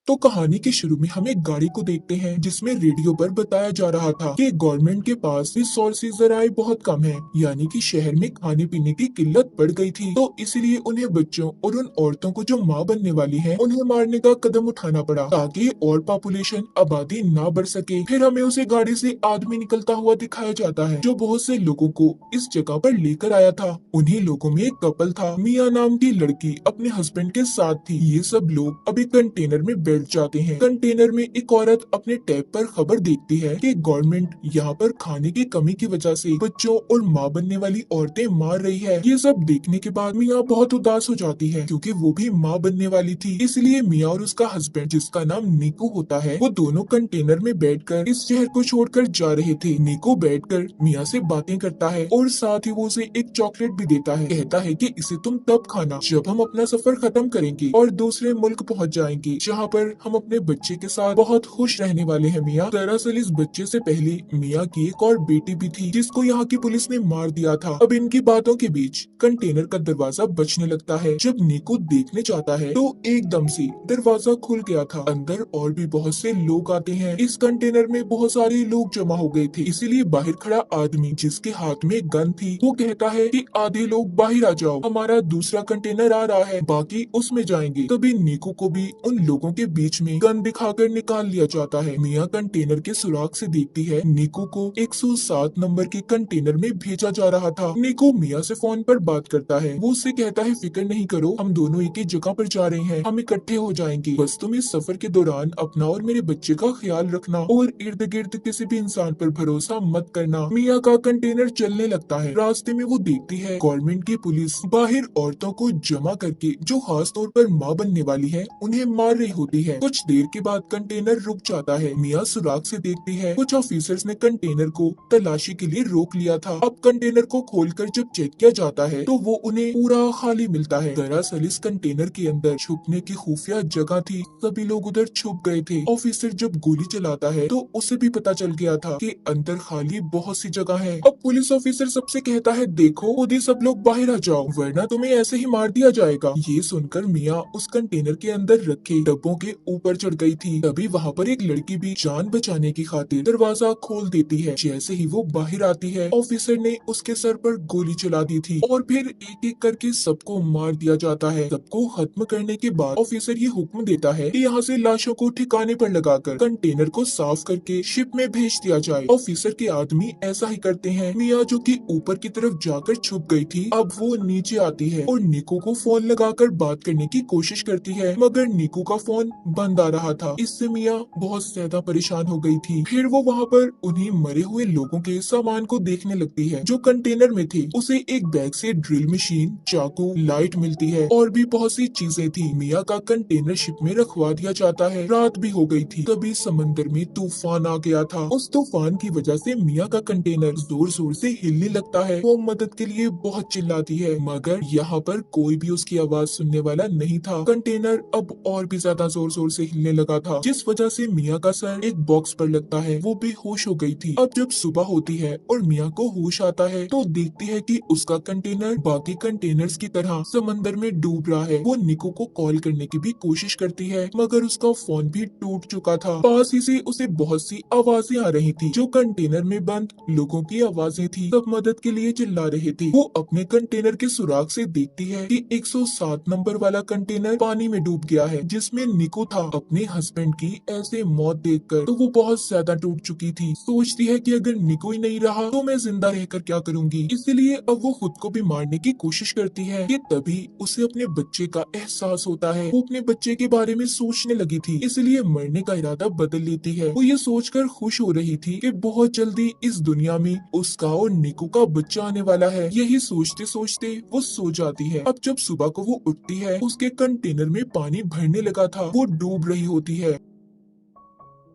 तो कहानी के शुरू में हम एक गाड़ी को देखते हैं जिसमें रेडियो पर बताया जा रहा था कि गवर्नमेंट के पास रिसोर्सेज जराए बहुत कम है, यानी कि शहर में खाने पीने की किल्लत बढ़ गई थी। तो इसीलिए उन्हें बच्चों और उन औरतों को जो माँ बनने वाली हैं, उन्हें मारने का कदम उठाना पड़ा ताकि और पॉपुलेशन आबादी ना बढ़ सके। फिर हमें उसे गाड़ी से आदमी निकलता हुआ दिखाया जाता है जो बहुत से लोगों को इस जगह पर लेकर आया था। उन्हीं लोगों में एक कपल था, मिया नाम की लड़की अपने हस्बैंड के साथ थी। ये सब लोग अभी कंटेनर में बैठ जाते हैं। कंटेनर में एक औरत अपने टैब पर खबर देखती है कि गवर्नमेंट यहाँ पर खाने की कमी की वजह से बच्चों और माँ बनने वाली औरतें मार रही है। ये सब देखने के बाद मिया बहुत उदास हो जाती है क्योंकि वो भी माँ बनने वाली थी। इसलिए मिया और उसका हस्बैंड, जिसका नाम निको होता है, वो दोनों कंटेनर में बैठकर इस शहर को छोड़कर जा रहे थे। निको बैठकर मिया से बातें करता है और साथ ही वो उसे एक चॉकलेट भी देता है। कहता है कि इसे तुम तब खाना जब हम अपना सफर खत्म करेंगे और दूसरे मुल्क पहुंच जाएंगे, जहाँ पर हम अपने बच्चे के साथ बहुत खुश रहने वाले हैं। मिया, दरअसल इस बच्चे से पहले मिया की एक और बेटी भी थी जिसको यहाँ की पुलिस ने मार दिया था। अब इनकी बातों के बीच कंटेनर का दरवाजा बजने लगता है। जब निको देखने जाता है तो एकदम से दरवाजा खुल गया था। अंदर और भी बहुत से लोग आते हैं। इस कंटेनर में बहुत सारे लोग जमा हो गए थे, इसीलिए बाहर खड़ा आदमी जिसके हाथ में गन थी, वो कहता है कि आधे लोग बाहर आ जाओ, हमारा दूसरा कंटेनर आ रहा है, बाकी उसमें जाएंगे। तभी निको को भी उन लोगों के बीच में गन दिखाकर निकाल लिया जाता है। मिया कंटेनर के सुराग से देखती है निको को 107 नंबर के कंटेनर में भेजा जा रहा था। निको मिया से फोन पर बात करता है। वो उससे कहता है, फिक्र नहीं करो, हम दोनों एक ही जगह पर जा रहे हैं, हम इकट्ठे हो जाएंगे। बस तुम इस सफर के दौरान अपना और मेरे बच्चे का ख्याल रखना और इर्द गिर्द किसी भी इंसान पर भरोसा मत करना। मिया का कंटेनर चलने लगता है। रास्ते में वो देखती है गवर्नमेंट की पुलिस बाहर औरतों को जमा करके, जो खास तौर पर माँ बनने वाली है, उन्हें मार रही होती है। कुछ देर के बाद कंटेनर रुक जाता है। मिया सुराग से देखती है कुछ ऑफिसर्स ने कंटेनर को तलाशी के लिए रोक लिया था। अब कंटेनर को खोलकर जब चेक किया जाता है तो वो उन्हें पूरा खाली मिलता है। दरअसल इस कंटेनर के अंदर छुपने की खुफिया जगह थी। सभी लोग उधर छुप गए थे। ऑफिसर जब गोली चलाता है तो उसे भी पता चल गया था कि अंदर खाली बहुत सी जगह है। अब पुलिस ऑफिसर सबसे कहता है, देखो खुद ही सब लोग बाहर आ जाओ वरना तुम्हें ऐसे ही मार दिया जाएगा। ये सुनकर मिया उस कंटेनर के अंदर रखे डब्बों के ऊपर चढ़ गई थी। तभी वहाँ पर एक लड़की भी जान बचाने की खातिर दरवाजा खोल देती है। जैसे ही वो बाहर आती है, ऑफिसर ने उसके सर पर गोली चला दी थी और फिर एक एक करके सबको मार दिया जाता है। सबको खत्म करने के बाद ऑफिसर ये हुक्म देता है कि यहाँ से लाशों को ठिकाने पर लगाकर कंटेनर को साफ करके शिप में भेज दिया जाए। ऑफिसर के आदमी ऐसा ही करते हैं। मिया, जो कि ऊपर की तरफ जाकर छुप गई थी, अब वो नीचे आती है और निको को फोन लगाकर बात करने की कोशिश करती है, मगर निको का फोन बंद आ रहा था। इससे मिया बहुत ज्यादा परेशान हो गई थी। फिर वो वहाँ पर उन्हीं मरे हुए लोगों के सामान को देखने लगती है जो कंटेनर में थे। उसे एक बैग से ड्रिल मशीन, चाकू, लाइट मिलती है और भी बहुत सी चीजें थी। मिया का कंटेनर शिप में रखवा दिया जाता है। रात भी हो गई थी। तभी समंदर में तूफान आ गया था। उस तूफान की वजह से मिया का कंटेनर जोर जोर से हिलने लगता है। वो मदद के लिए बहुत चिल्लाती है, मगर यहाँ पर कोई भी उसकी आवाज सुनने वाला नहीं था। कंटेनर अब और भी ज्यादा जोर जोर से हिलने लगा था, जिस वजह से मिया का सर एक बॉक्स पर लगता है। वो बेहोश हो गई थी। अब जब सुबह होती है और मिया को होश आता है तो देखती है कि उसका कंटेनर बाकी कंटेनर्स की तरह समंदर में डूब रहा है। वो निको को कॉल करने की भी कोशिश करती है, मगर उसका फोन भी टूट चुका था। पास ही से उसे बहुत सी आवाजें आ रही थी, जो कंटेनर में बंद लोगों की आवाजें थी। सब मदद के लिए चिल्ला रहे थे। वो अपने कंटेनर के सुराग से देखती है कि 107 नंबर वाला कंटेनर पानी में डूब गया है, जिसमें निको था। अपने हस्बैंड की ऐसे मौत देखकर तो वो बहुत ज्यादा टूट चुकी थी। सोचती है कि अगर निको ही नहीं रहा तो मैं जिंदा रहकर क्या करूंगी। इसलिए अब वो खुद को भी मारने की कोशिश करती है कि तभी उसे अपने बच्चे का एहसास होता है। वो अपने बच्चे के बारे में सोचने लगी थी, इसलिए मरने का इरादा बदल लेती है। वो ये सोचकर खुश हो रही थी कि बहुत जल्दी इस दुनिया में उसका और निको का बच्चा आने वाला है। यही सोचते सोचते वो सो जाती है। अब जब सुबह को वो उठती है, उसके कंटेनर में पानी भरने लगा था। वो डूब रही होती है।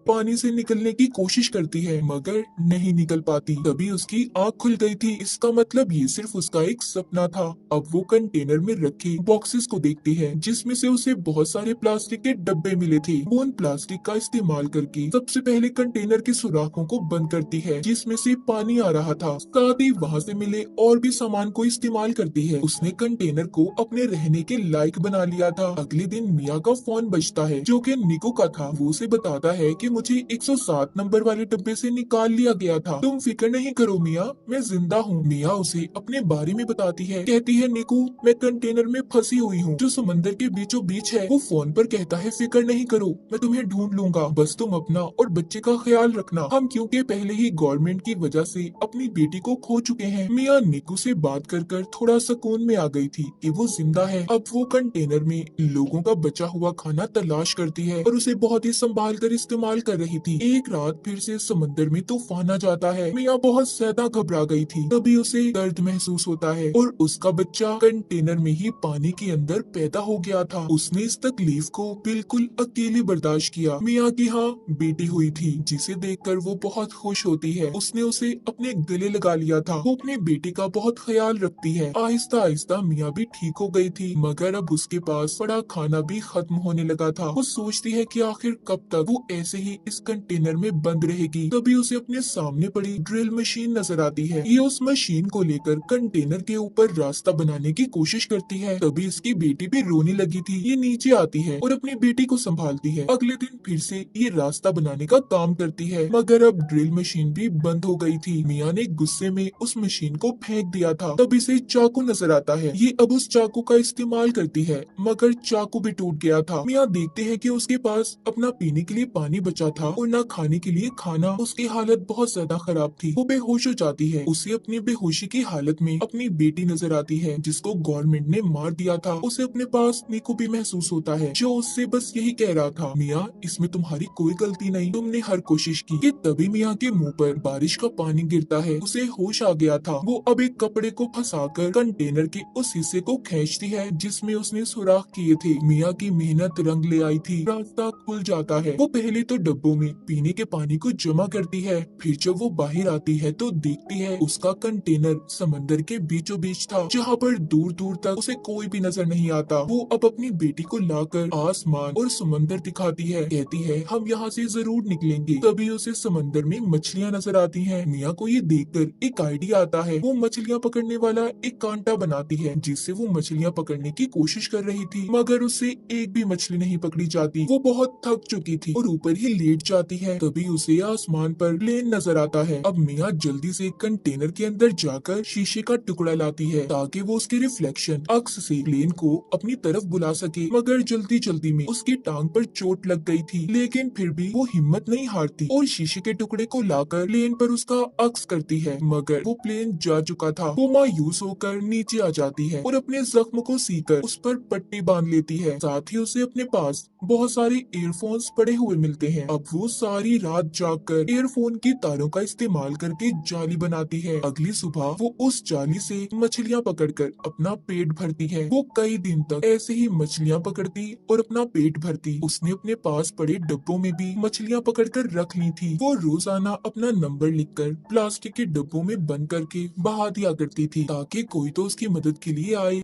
पानी से निकलने की कोशिश करती है मगर नहीं निकल पाती। तभी उसकी आँख खुल गई थी। इसका मतलब ये सिर्फ उसका एक सपना था। अब वो कंटेनर में रखे बॉक्सेस को देखती है जिसमें से उसे बहुत सारे प्लास्टिक के डब्बे मिले थे। वो उन प्लास्टिक का इस्तेमाल करके सबसे पहले कंटेनर के सुराखों को बंद करती है जिसमें से पानी आ रहा था। साथ ही वहाँ से मिले और भी सामान को इस्तेमाल करती है। उसने कंटेनर को अपने रहने के लायक बना लिया था। अगले दिन मिया का फोन बजता है जो कि निको का था। वो उसे बताता है कि मुझे 107 नंबर वाले डब्बे से निकाल लिया गया था। तुम फिक्र नहीं करो मिया, मैं जिंदा हूँ। मिया उसे अपने बारे में बताती है। कहती है निको, मैं कंटेनर में फंसी हुई हूँ जो समंदर के बीचों बीच है। वो फोन पर कहता है फिक्र नहीं करो, मैं तुम्हें ढूंढ लूंगा, बस तुम अपना और बच्चे का ख्याल रखना। हम क्योंकि पहले ही गवर्नमेंट की वजह से अपनी बेटी को खो चुके हैं। मिया निको से बात कर कर थोड़ा सुकून में आ गई थी कि वो जिंदा है। अब वो कंटेनर में लोगों का बचा हुआ खाना तलाश करती है और उसे बहुत ही संभाल कर इस्तेमाल कर रही थी। एक रात फिर से समंदर में तूफान आ जाता है। मिया बहुत ज्यादा घबरा गई थी। तभी उसे दर्द महसूस होता है और उसका बच्चा कंटेनर में ही पानी के अंदर पैदा हो गया था। उसने इस तकलीफ को बिल्कुल अकेले बर्दाश्त किया। मिया की हाँ बेटी हुई थी जिसे देखकर वो बहुत खुश होती है। उसने उसे अपने गले लगा लिया था। वो अपनी बेटी का बहुत ख्याल रखती है। आहिस्ता आहिस्ता मिया भी ठीक हो गई थी मगर अब उसके पास पड़ा खाना भी खत्म होने लगा था। वो सोचती है कि आखिर कब तक वो ऐसे ही इस कंटेनर में बंद रहेगी। तभी उसे अपने सामने पड़ी ड्रिल मशीन नजर आती है। ये उस मशीन को लेकर कंटेनर के ऊपर रास्ता बनाने की कोशिश करती है। तभी इसकी बेटी भी रोने लगी थी। ये नीचे आती है और अपनी बेटी को संभालती है। अगले दिन फिर से ये रास्ता बनाने का काम करती है मगर अब ड्रिल मशीन भी बंद हो गई थी। मिया ने गुस्से में उस मशीन को फेंक दिया था। तब इसे चाकू नजर आता है। ये अब उस चाकू का इस्तेमाल करती है मगर चाकू भी टूट गया था। मिया देखते हैं कि उसके पास अपना पीने के लिए पानी बचा था और न खाने के लिए खाना। उसकी हालत बहुत ज्यादा खराब थी। वो बेहोश हो जाती है। उसे अपनी बेहोशी की हालत में अपनी बेटी नजर आती है जिसको गवर्नमेंट ने मार दिया था। उसे अपने पास निको भी महसूस होता है जो उससे बस यही कह रहा था, मिया इसमें तुम्हारी कोई गलती नहीं, तुमने हर कोशिश की। कि तभी मिया के मुंह पर बारिश का पानी गिरता है। उसे होश आ गया था। वो अब एक कपड़े को फंसाकर कंटेनर के उस हिस्से को खींचती है जिसमें उसने सुराख किए थे। मिया की मेहनत रंग ले आई थी। रास्ता खुल जाता है। वो पहले तो डब्बों में पीने के पानी को जमा करती है। फिर जब वो बाहर आती है तो देखती है उसका कंटेनर समंदर के बीचों बीच था जहाँ पर दूर दूर तक उसे कोई भी नजर नहीं आता। वो अब अपनी बेटी को लाकर आसमान और समंदर दिखाती है। कहती है हम यहाँ से जरूर निकलेंगे। तभी उसे समंदर में मछलियाँ नजर आती हैं। मिया को ये देखकर एक आइडिया आता है। वो मछलियाँ पकड़ने वाला एक कांटा बनाती है जिससे वो मछलियाँ पकड़ने की कोशिश कर रही थी मगर उससे एक भी मछली नहीं पकड़ी जाती। वो बहुत थक चुकी थी और ऊपर ही लेट जाती है। तभी उसे आसमान पर प्लेन नजर आता है। अब मिया जल्दी से कंटेनर के अंदर जाकर शीशे का टुकड़ा लाती है ताकि वो उसके रिफ्लेक्शन अक्स से प्लेन को अपनी तरफ बुला सके मगर जल्दी जल्दी में उसकी टांग पर चोट लग गई थी। लेकिन फिर भी वो हिम्मत नहीं हारती और शीशे के टुकड़े को लाकर प्लेन पर उसका अक्स करती है मगर वो प्लेन जा चुका था। वो मायूस होकर नीचे आ जाती है और अपने जख्म को सीकर उस पर पट्टी बांध लेती है। साथ ही उसे अपने पास बहुत सारे ईयरफोन्स पड़े हुए मिलते हैं। अब वो सारी रात जागकर ईयरफोन की तारों का इस्तेमाल करके जाली बनाती है। अगली सुबह वो उस जाली से मछलियाँ पकड़कर अपना पेट भरती है। वो कई दिन तक ऐसे ही मछलियाँ पकड़ती और अपना पेट भरती। उसने अपने पास पड़े डब्बों में भी मछलियाँ पकड़कर रख ली थी। वो रोजाना अपना नंबर लिखकर प्लास्टिक के डब्बों में बंद करके बहा दिया करती थी ताकि कोई तो उसकी मदद के लिए आए।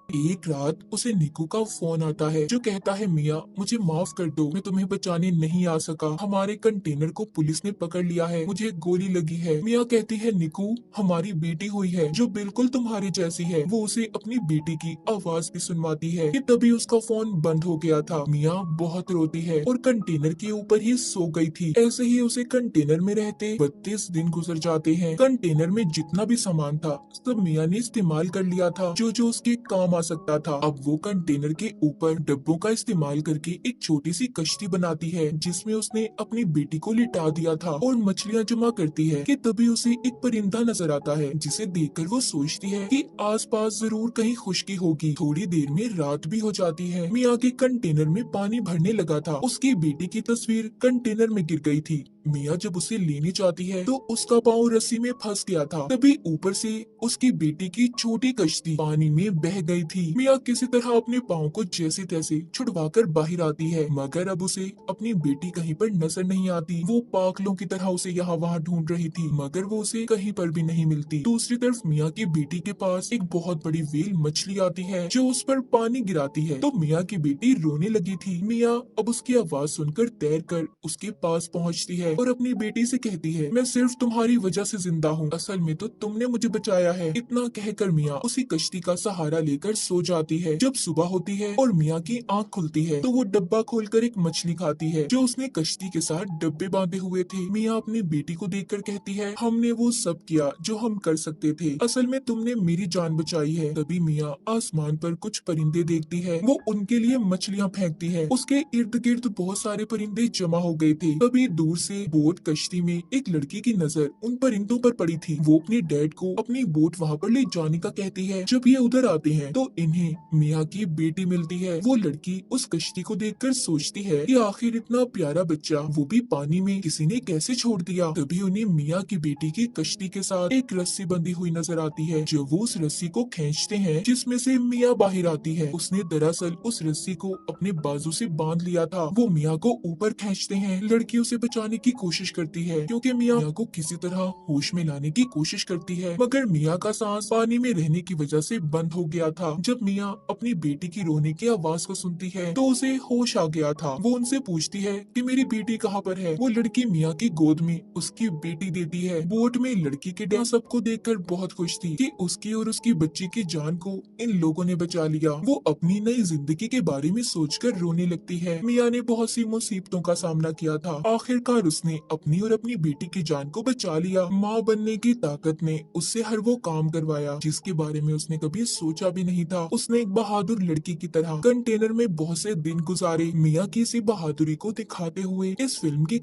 एक रात उसे निकू का फोन आता है जो कहता है मिया मुझे माफ कर दो, मैं तुम्हें बचाने नहीं आ सका। हमारे कंटेनर को पुलिस ने पकड़ लिया है, मुझे गोली लगी है। मिया कहती है निकू हमारी बेटी हुई है जो बिल्कुल तुम्हारी जैसी है। वो उसे अपनी बेटी की आवाज भी सुनवाती है कि तभी उसका फोन बंद हो गया था। मिया बहुत रोती है और कंटेनर के ऊपर ही सो गई थी। ऐसे ही उसे कंटेनर में रहते 32 दिन गुजर जाते हैं। कंटेनर में जितना भी सामान था सब मिया ने इस्तेमाल कर लिया था जो जो उसके काम आ सकता था। अब वो कंटेनर के ऊपर डब्बों का इस्तेमाल करके एक छोटी सी कश्ती बनाती है जिसमें उसने अपनी बेटी को लिटा दिया था और मछलियाँ जमा करती है कि तभी उसे एक परिंदा नजर आता है जिसे देखकर वो सोचती है कि आसपास जरूर कहीं खुशकी होगी। थोड़ी देर में रात भी हो जाती है। मिया के कंटेनर में पानी भरने लगा था। उसकी बेटी की तस्वीर कंटेनर में गिर गई थी। मिया जब उसे लेने जाती है तो उसका पाँव रस्सी में फंस गया था। तभी ऊपर से उसकी बेटी की छोटी कश्ती पानी में बह गई थी। मिया किसी तरह अपने पाँव को जैसे तैसे छुड़वाकर बाहर आती है, मगर अब उसे अपनी बेटी कहीं पर नजर नहीं आती। वो पागलों की तरह उसे यहाँ वहाँ ढूंढ रही थी, मगर वो उसे कहीं पर भी नहीं मिलती। दूसरी तरफ मिया की बेटी के पास एक बहुत बड़ी व्हेल मछली आती है जो उस पर पानी गिराती है, तो मिया की बेटी रोने लगी थी। मिया अब उसकी आवाज सुनकर तैरकर उसके पास पहुंचती है और अपनी बेटी से कहती है, मैं सिर्फ तुम्हारी वजह से जिंदा हूँ, असल में तो तुमने मुझे बचाया है। इतना कहकर मिया उसी कश्ती का सहारा लेकर सो जाती है। जब सुबह होती है और मिया की आंख खुलती है तो वो डब्बा खोलकर एक मछली खाती है जो उसने कश्ती के साथ डब्बे बांधे हुए थे। मिया अपनी बेटी को देखकर कहती है, हमने वो सब किया जो हम कर सकते थे, असल में तुमने मेरी जान बचाई है। तभी मिया आसमान पर कुछ परिंदे देखती है, वो उनके लिए मछलियाँ फेंकती है। उसके इर्द गिर्द बहुत सारे परिंदे जमा हो गए थे। तभी दूर से बोट कश्ती में एक लड़की की नजर उन परिंदों पर पड़ी थी। वो अपने डैड को अपनी बोट वहाँ पर ले जाने का कहती है। जब ये उधर आते हैं तो इन्हें मिया की बेटी मिलती है। वो लड़की उस कश्ती को देखकर सोचती है कि आखिर इतना प्यारा बच्चा वो भी पानी में किसी ने कैसे छोड़ दिया। तभी उन्हें मिया की बेटी की कश्ती के साथ एक रस्सी बंधी हुई नजर आती है। जब वो उस रस्सी को खींचते हैं जिसमें से मिया बाहर आती है, उसने दरअसल उस रस्सी को अपने बाजू से बांध लिया था। वो मिया को ऊपर खींचते हैं। लड़की उसे बचाने की कोशिश करती है क्योंकि मिया को किसी तरह होश में लाने की कोशिश करती है, मगर मिया का सांस पानी में रहने की वजह से बंद हो गया था। जब मिया अपनी बेटी की रोने की आवाज को सुनती है तो उसे होश आ गया था। वो उनसे पूछती है कि मेरी बेटी कहाँ पर है। वो लड़की मिया की गोद में उसकी बेटी देती है। बोट में लड़की के डैड सबको देखकर बहुत खुश थी कि उसकी और उसकी बच्ची की जान को इन लोगों ने बचा लिया। वो अपनी नई जिंदगी के बारे में सोचकर रोने लगती है। मिया ने बहुत सी मुसीबतों का सामना किया था, आखिरकार उसने अपनी और अपनी बेटी की जान को बचा लिया। माँ बनने की ताकत ने उससे हर वो काम करवाया जिसके बारे में उसने कभी सोचा भी नहीं था। उसने एक बहादुर लड़की की तरह कंटेनर में बहुत से दिन गुजारे। मिया की इसी बहादुरी को दिखाते हुए इस फिल्म की